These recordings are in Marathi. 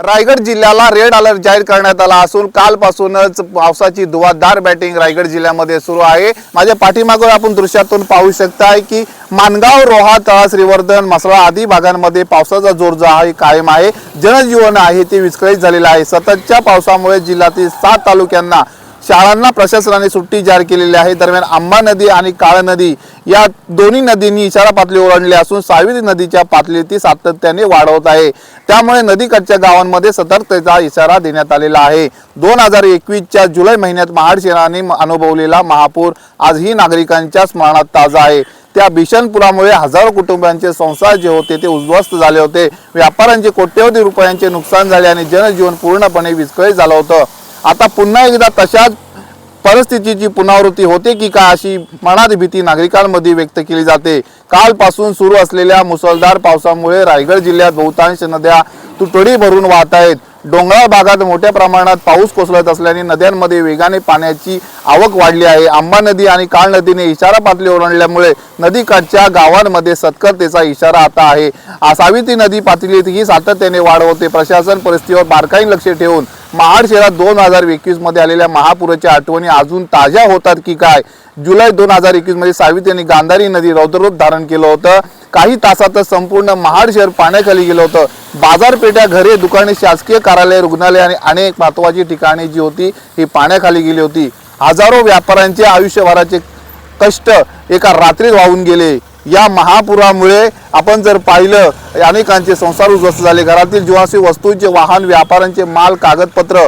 रायगड जिल्ह्याला रेड अलर्ट जाहीर करण्यात आला असून कालपासूनच पावसाची धुवाधार बॅटिंग रायगड जिल्ह्यामध्ये सुरू आहे। माझ्या पाठीमागे आपण दृश्यातून पाहू शकताय की मानगाव, रोहा, तळा, श्रीवर्धन, म्हसळा आदी भागांमध्ये पावसाचा जोर जो आहे कायम आहे। जनजीवन आहे ते विस्कळीत झालेलं आहे। सततच्या पावसामुळे जिल्ह्यातील 7 तालुक्यांना शाळांना प्रशासनाने सुट्टी जाहीर केलेली आहे। दरम्यान आंबा नदी आणि काळ नदी या दोन्ही नदींनी इशारा पातळी ओलांडली असून सावित्री नदीच्या पातळीत सातत्याने वाढवत आहे। त्यामुळे नदीकाठच्या गावांमध्ये सतर्कतेचा इशारा देण्यात आलेला आहे। 2021च्या जुलै महिन्यात महाड शहराने अनुभवलेला महापूर आजही नागरिकांच्या स्मरणात ताजा आहे। त्या भीषण पुरामुळे हजारो कुटुंबांचे संसार जे होते ते उद्ध्वस्त झाले होते। व्यापाऱ्यांचे कोट्यवधी रुपयांचे नुकसान झाले आणि जनजीवन पूर्णपणे विस्कळीत झालं होतं। आता पुन्हा एकदा तशाच परिस्थितीची पुनरावृत्ती होते की काय अशी मनात भीती नागरिकांमध्ये व्यक्त केली जाते। कालपासून सुरू असलेल्या मुसळधार पावसामुळे रायगड जिल्ह्यात बहुतांश नद्या तुटडी भरून वाहत आहेत। डोंगराळ भागात मोठ्या प्रमाणात पाऊस कोसळत असल्याने नद्यांमध्ये वेगाने पाण्याची आवक वाढली आहे। आंबा नदी आणि काळ नदीने इशारा पातळी ओलांडल्यामुळे नदीकाठच्या गावांमध्ये सतर्कतेचा इशारा आता आहे। सावित्री नदी पातळीतही सातत्याने वाढ होते। प्रशासन परिस्थितीवर बारकाईने लक्ष ठेवून महाड शहरात 2021 मध्ये आलेल्या महापुराच्या आठवणी अजून ताज्या होतात की काय। जुलै 2021 मध्ये सावित्री आणि गांधारी नदी रौद्ररूप धारण केलं होतं। काही तासातच संपूर्ण महाड शहर पाण्याखाली गेलं होतं। बाजारपेठा, घरे, दुकाने, शासकीय कार्यालय, रुग्णालय आणि अनेक महत्त्वाची ठिकाणे जी होती ही पाण्याखाली गेली होती। हजारो व्यापाऱ्यांचे आयुष्यभराचे कष्ट एका रात्रीत वाहून गेले। या महापुरामुळे आपण जर पाहिलं अनेकांचे संसार उद्ध्वस्त झाले। घरातील जीवनावश्यक वस्तूंचे, वाहन, व्यापाऱ्यांचे माल, कागदपत्र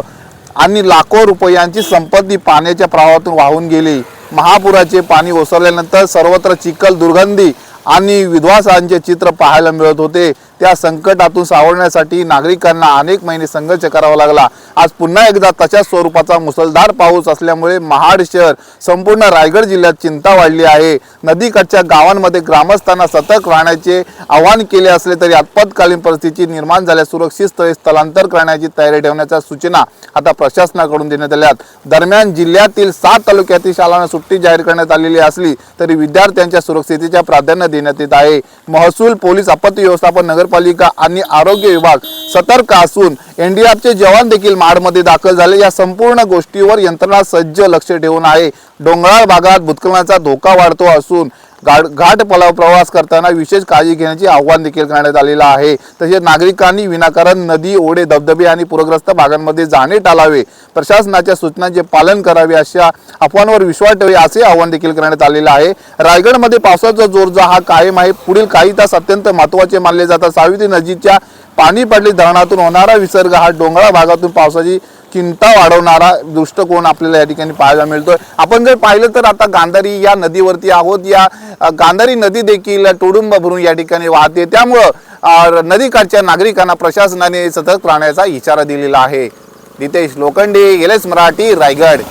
आणि लाखो रुपयांची संपत्ती पाण्याच्या प्रवाहातून वाहून गेली। महापुराचे पाणी ओसरल्यानंतर सर्वत्र चिखल, दुर्गंधी आणि विध्वंसाचे चित्र पाहायला मिळत होते। त्या संकटातून सावरण्यासाठी नागरिकांना अनेक महिने संघर्ष करावा लागला। आज पुन्हा एकदा तशाच स्वरूपाचा मुसळधार पाऊस असल्यामुळे महाड शहर, संपूर्ण रायगड जिल्ह्यात चिंता वाढली आहे। नदीकाठच्या गावांमध्ये ग्रामस्थांना सतर्क राहण्याचे आवाहन केले असले तरी आपत्कालीन परिस्थिती निर्माण झाल्यास सुरक्षित स्थळी स्थलांतर करण्याची तयारी ठेवण्याच्या सूचना आता प्रशासनाकडून देण्यात आल्या आहेत। दरम्यान जिल्ह्यातील 7 तालुक्यातील शाळांना सुट्टी जाहीर करण्यात आलेली असली तरी विद्यार्थ्यांच्या सुरक्षेच्या प्राधान्य देण्यात येत आहे। महसूल, पोलीस, आपत्ती व्यवस्थापन, नगरपालिका आणि आरोग्य विभाग सतर्क असून एनडीआरएफचे जवान देखील महाडमध्ये दाखल झाले। या संपूर्ण गोष्टीवर यंत्रणा सज्ज लक्ष ठेवून आहे। डोंगराळ भागात भूस्खलनाचा धोका वाढतो असून घाट प्रवास करताना विशेष काळजी घेण्याचे आवाहन देखील करण्यात आलेले आहे। तसेच नागरिकांनी विनाकारण नदी, ओढे, धबधबे आणि पूरग्रस्त भागांमध्ये जाणे टाळावे, प्रशासनाच्या सूचनांचे पालन करावे, अशा अफवांवर विश्वास ठेवावे असे आवाहन देखील करण्यात आलेले आहे। रायगडमध्ये पावसाचा जोर जो हा कायम आहे। पुढील काही तास अत्यंत महत्त्वाचे मानले जातात। सावित्री नदीच्या पाणी पातळी धरणातून होणारा विसर्ग हा डोंगराळ भागातून पावसाची चिंता वाढवणारा दृष्टिकोन आपल्याला या ठिकाणी पाहायला मिळतोय। आपण जर पाहिलं तर आता गांधारी या नदीवरती आहोत। या गांधारी नदी देखील तुडुंब भरून या ठिकाणी वाहते। त्यामुळं नदीकाठच्या नागरिकांना प्रशासनाने सतर्क राहण्याचा इशारा दिलेला आहे। नितेश लोखंडे, LS मराठी, रायगड।